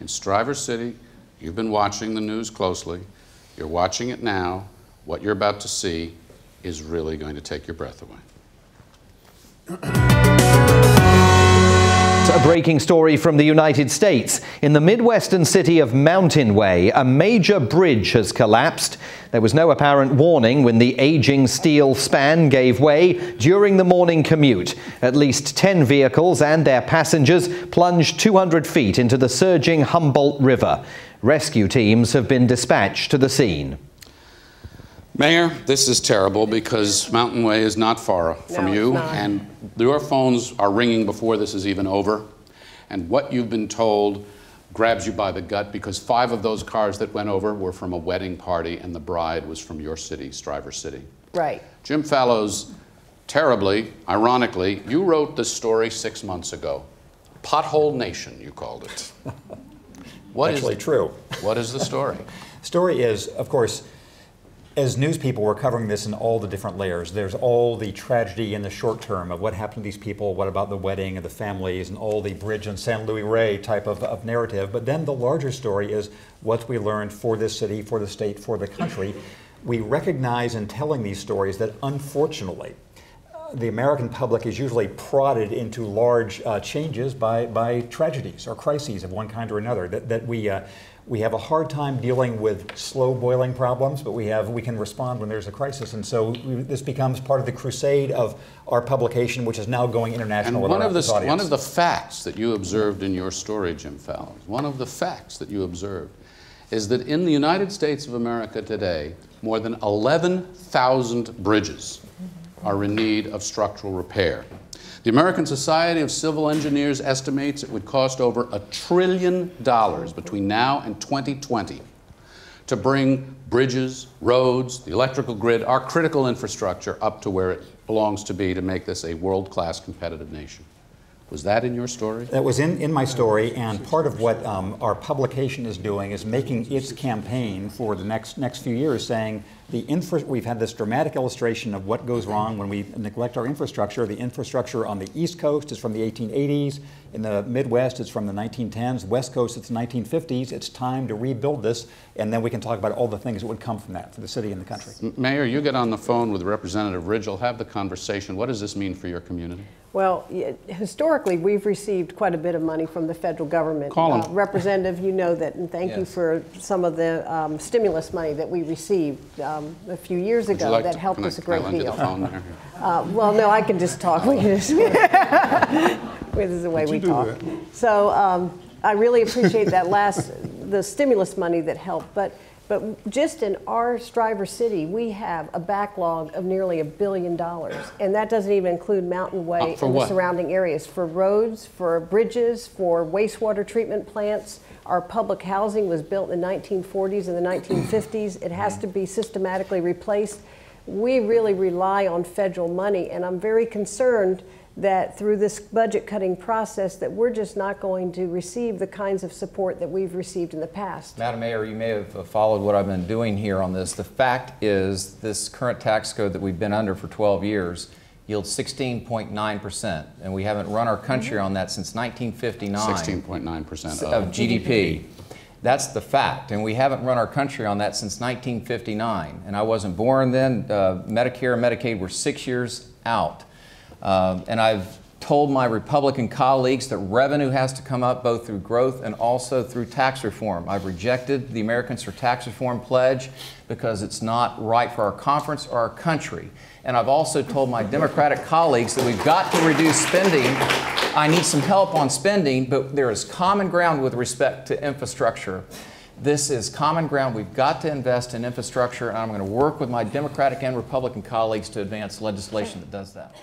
In Stryver City, you've been watching the news closely. You're watching it now. What you're about to see is really going to take your breath away. A breaking story from the United States. In the Midwestern city of Mountain Way, a major bridge has collapsed. There was no apparent warning when the aging steel span gave way during the morning commute. At least 10 vehicles and their passengers plunged 200 feet into the surging Humboldt River. Rescue teams have been dispatched to the scene. Mayor, this is terrible because Mountain Way is not far from you, and your phones are ringing before this is even over. And what you've been told grabs you by the gut, because 5 of those cars that went over were from a wedding party, and the bride was from your city, Stryver City. Right. Jim Fallows, terribly, ironically, you wrote this story 6 months ago. Pothole Nation, you called it. Actually true. What is the story? The story is, of course, as news people, we're covering this in all the different layers. There's all the tragedy in the short term of what happened to these people, what about the wedding and the families, and all the bridge on San Luis Rey type of narrative. But then the larger story is what we learned for this city, for the state, for the country. We recognize in telling these stories that, unfortunately, the American public is usually prodded into large changes by tragedies or crises of one kind or another. That we have a hard time dealing with slow boiling problems, but we can respond when there's a crisis. And so this becomes part of the crusade of our publication, which is now going international. And one of the facts that you observed in your story, Jim Fallows, one of the facts that you observed is that in the United States of America today, more than 11,000 bridges are in need of structural repair. The American Society of Civil Engineers estimates it would cost over $1 trillion between now and 2020 to bring bridges, roads, the electrical grid, our critical infrastructure up to where it belongs to be to make this a world-class competitive nation. Was that in your story? That was in my story, and part of what our publication is doing is making its campaign for the next few years, saying we've had this dramatic illustration of what goes wrong when we neglect our infrastructure. The infrastructure on the East Coast is from the 1880s. In the Midwest, it's from the 1910s. West Coast, it's the 1950s. It's time to rebuild this, and then we can talk about all the things that would come from that for the city and the country. Mayor, you get on the phone with Representative Rigell, have the conversation. What does this mean for your community? Well, historically, we've received quite a bit of money from the federal government. Call him. Representative, you know that, and thank you for some of the stimulus money that we received a few years ago that helped us a great deal. The phone there? Well, no, I can just talk. We can just this is the way we talk. So I really appreciate that the stimulus money that helped. But just in our Stryver City, we have a backlog of nearly $1 billion. And that doesn't even include Mountain Way and the surrounding areas. For roads, for bridges, for wastewater treatment plants. Our public housing was built in the 1940s and the 1950s. It has to be systematically replaced. We really rely on federal money, and I'm very concerned that through this budget cutting process that we're just not going to receive the kinds of support that we've received in the past. Madam Mayor, you may have followed what I've been doing here on this. The fact is this current tax code that we've been under for 12 years yields 16.9%, and we haven't run our country on that since 1959. 16.9% of GDP. That's the fact, and we haven't run our country on that since 1959. And I wasn't born then. Medicare and Medicaid were 6 years out. And I've told my Republican colleagues that revenue has to come up both through growth and also through tax reform. I've rejected the Americans for Tax Reform pledge because it's not right for our conference or our country. And I've also told my Democratic colleagues that we've got to reduce spending. I need some help on spending, but there is common ground with respect to infrastructure. This is common ground. We've got to invest in infrastructure, and I'm going to work with my Democratic and Republican colleagues to advance legislation that does that.